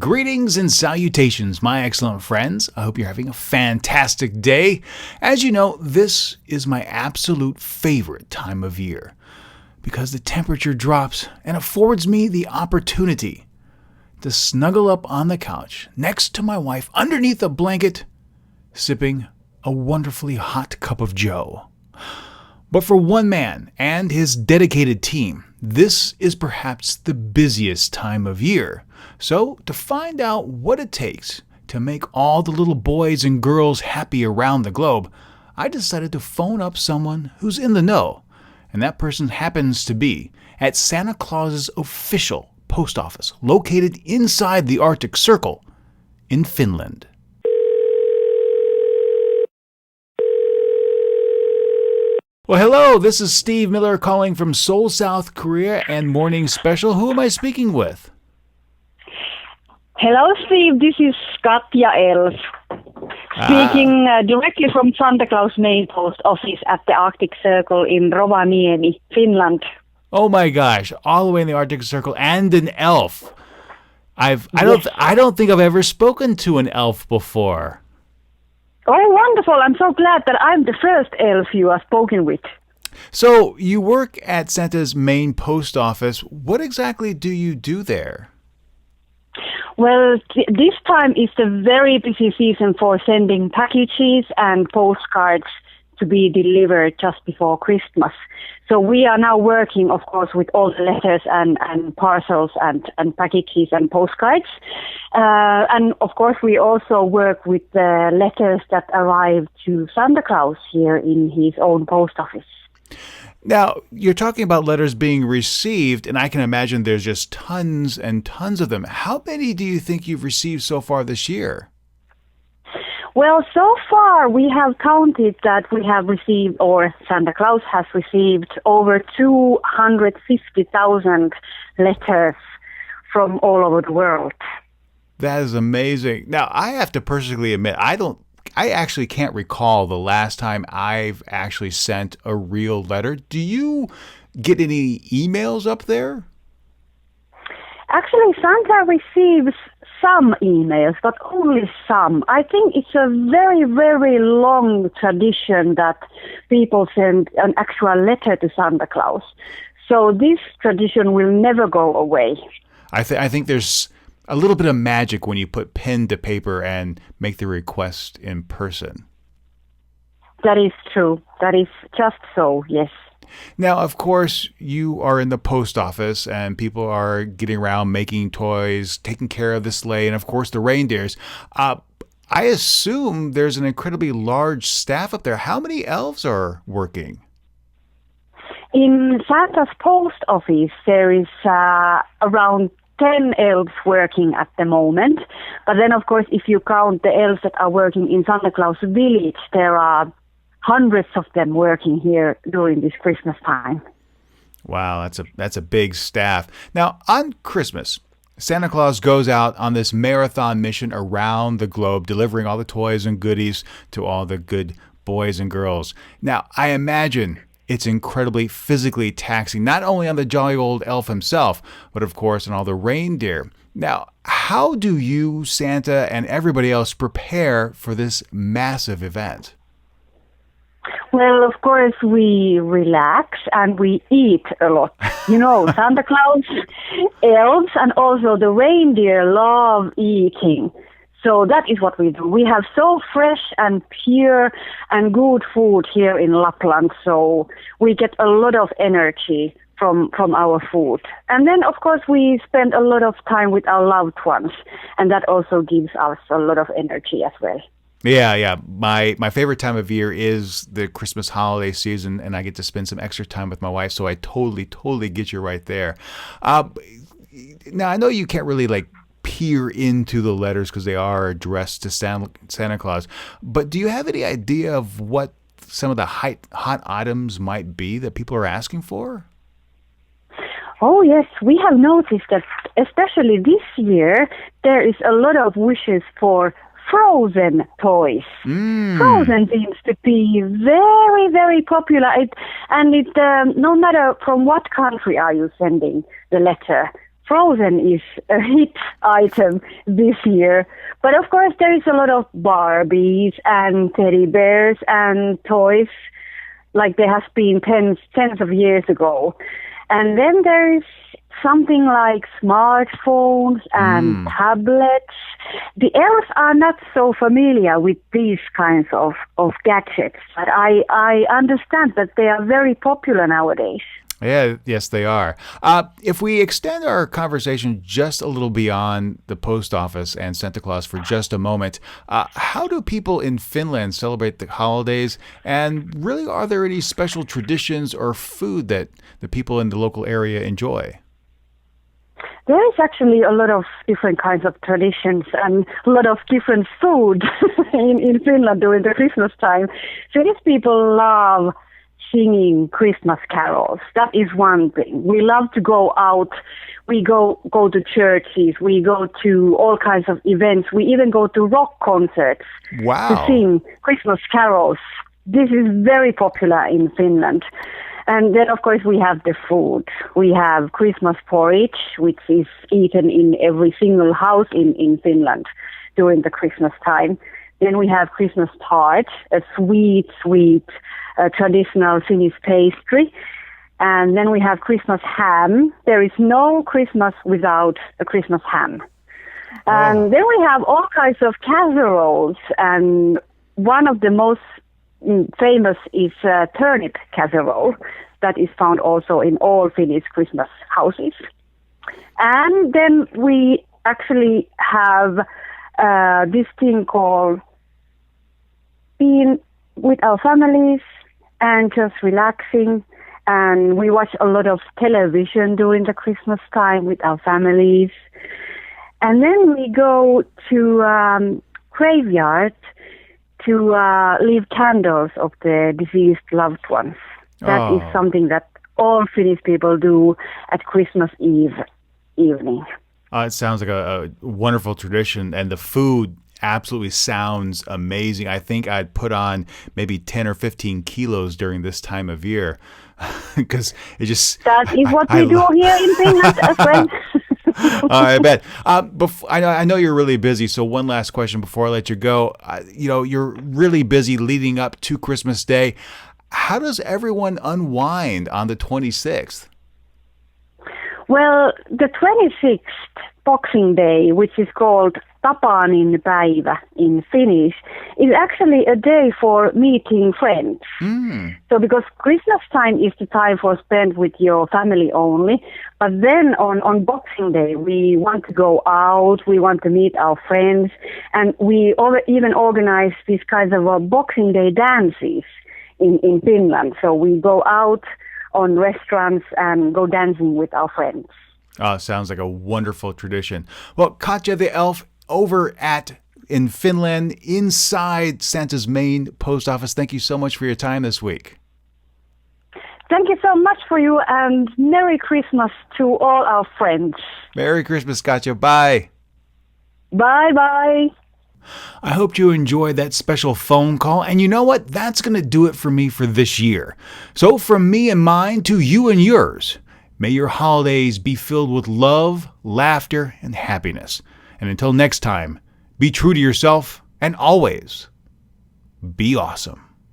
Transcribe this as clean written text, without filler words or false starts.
Greetings and salutations, my excellent friends. I hope you're having a fantastic day. As you know, this is my absolute favorite time of year because the temperature drops and affords me the opportunity to snuggle up on the couch next to my wife underneath a blanket, sipping a wonderfully hot cup of joe. But for one man and his dedicated team, this is perhaps the busiest time of year. So, to find out what it takes to make all the little boys and girls happy around the globe, I decided to phone up someone who's in the know. And that person happens to be at Santa Claus's official post office, located inside the Arctic Circle in Finland. Well, hello, this is Steve Miller calling from Seoul, South Korea and Morning Special. Who am I speaking with? Hello, Steve. This is Katja Elf, speaking directly from Santa Claus main post office at the Arctic Circle in Rovaniemi, Finland. Oh my gosh, all the way in the Arctic Circle and an elf. I don't think I've ever spoken to an elf before. Oh, wonderful. I'm so glad that I'm the first elf you have spoken with. So, you work at Santa's main post office. What exactly do you do there? Well, this time is a very busy season for sending packages and postcards to be delivered just before Christmas. So we are now working, of course, with all the letters and parcels and packages and postcards. And, of course, we also work with the letters that arrive to Santa Claus here in his own post office. Now, you're talking about letters being received, and I can imagine there's just tons and tons of them. How many do you think you've received so far this year? Well, so far we have counted that we have received, or Santa Claus has received, over 250,000 letters from all over the world. That is amazing. Now, I have to personally admit, I actually can't recall the last time I've actually sent a real letter. Do you get any emails up there? Actually, Santa receives some emails, but only some. I think it's a very, very long tradition that people send an actual letter to Santa Claus. So this tradition will never go away. I think there's a little bit of magic when you put pen to paper and make the request in person. That is true. That is just so, yes. Now, of course, you are in the post office and people are getting around making toys, taking care of the sleigh, and of course the reindeers. I assume there's an incredibly large staff up there. How many elves are working? In Santa's post office, there is around 10 elves working at the moment. But then, of course, if you count the elves that are working in Santa Claus village, there are hundreds of them working here during this Christmas time. Wow, that's a big staff. Now, on Christmas, Santa Claus goes out on this marathon mission around the globe, delivering all the toys and goodies to all the good boys and girls. Now, I imagine it's incredibly physically taxing, not only on the jolly old elf himself, but of course on all the reindeer. Now, how do you, Santa, and everybody else prepare for this massive event? Well, of course, we relax and we eat a lot. You know, Santa Claus, elves, and also the reindeer love eating. So that is what we do. We have so fresh and pure and good food here in Lapland, so we get a lot of energy from our food. And then, of course, we spend a lot of time with our loved ones, and that also gives us a lot of energy as well. Yeah. My favorite time of year is the Christmas holiday season, and I get to spend some extra time with my wife, so I totally get you right there. Now, I know you can't really, peer into the letters because they are addressed to Santa Claus, but do you have any idea of what some of the hot items might be that people are asking for? Oh, yes. We have noticed that, especially this year, there is a lot of wishes for frozen toys. Frozen seems to be very, very popular. No matter from what country are you sending the letter, Frozen is a hit item this year. But of course, there is a lot of Barbies and teddy bears and toys like there has been tens of years ago. And then there is something like smartphones and tablets. The elves are not so familiar with these kinds of gadgets, but I understand that they are very popular nowadays. Yeah, yes, they are. If we extend our conversation just a little beyond the post office and Santa Claus for just a moment, how do people in Finland celebrate the holidays? And really, are there any special traditions or food that the people in the local area enjoy? There is actually a lot of different kinds of traditions and a lot of different food in Finland during the Christmas time. Finnish people love singing Christmas carols. That is one thing. We love to go out. We go to churches. We go to all kinds of events. We even go to rock concerts to sing Christmas carols. This is very popular in Finland. And then, of course, we have the food. We have Christmas porridge, which is eaten in every single house in Finland during the Christmas time. Then we have Christmas tart, a sweet, traditional Finnish pastry. And then we have Christmas ham. There is no Christmas without a Christmas ham. And then we have all kinds of casseroles. And one of the most famous is turnip casserole that is found also in all Finnish Christmas houses. And then we actually have this thing called being with our families and just relaxing. And we watch a lot of television during the Christmas time with our families. And then we go to graveyard to leave candles of the deceased loved ones. That is something that all Finnish people do at Christmas Eve evening. It sounds like a wonderful tradition, and the food absolutely sounds amazing. I think I'd put on maybe 10 or 15 kilos during this time of year because it just... That is what we do here in Finland as well. I bet. I know you're really busy, so one last question before I let you go. You're really busy leading up to Christmas Day. How does everyone unwind on the 26th? Well, the 26th, Boxing Day, which is called Tapaanin päivä in Finnish, is actually a day for meeting friends. So because Christmas time is the time for spend with your family only, but then on Boxing Day we want to go out, we want to meet our friends, and we even organize these kinds of Boxing Day dances in Finland. So we go out on restaurants and go dancing with our friends. Sounds like a wonderful tradition. Well, Katja the Elf over in Finland, inside Santa's main post office, thank you so much for your time this week. Thank you so much for you, and Merry Christmas to all our friends. Merry Christmas, Katja. Bye. Bye-bye. I hope you enjoyed that special phone call. And you know what? That's going to do it for me for this year. So from me and mine to you and yours, may your holidays be filled with love, laughter, and happiness. And until next time, be true to yourself and always be awesome.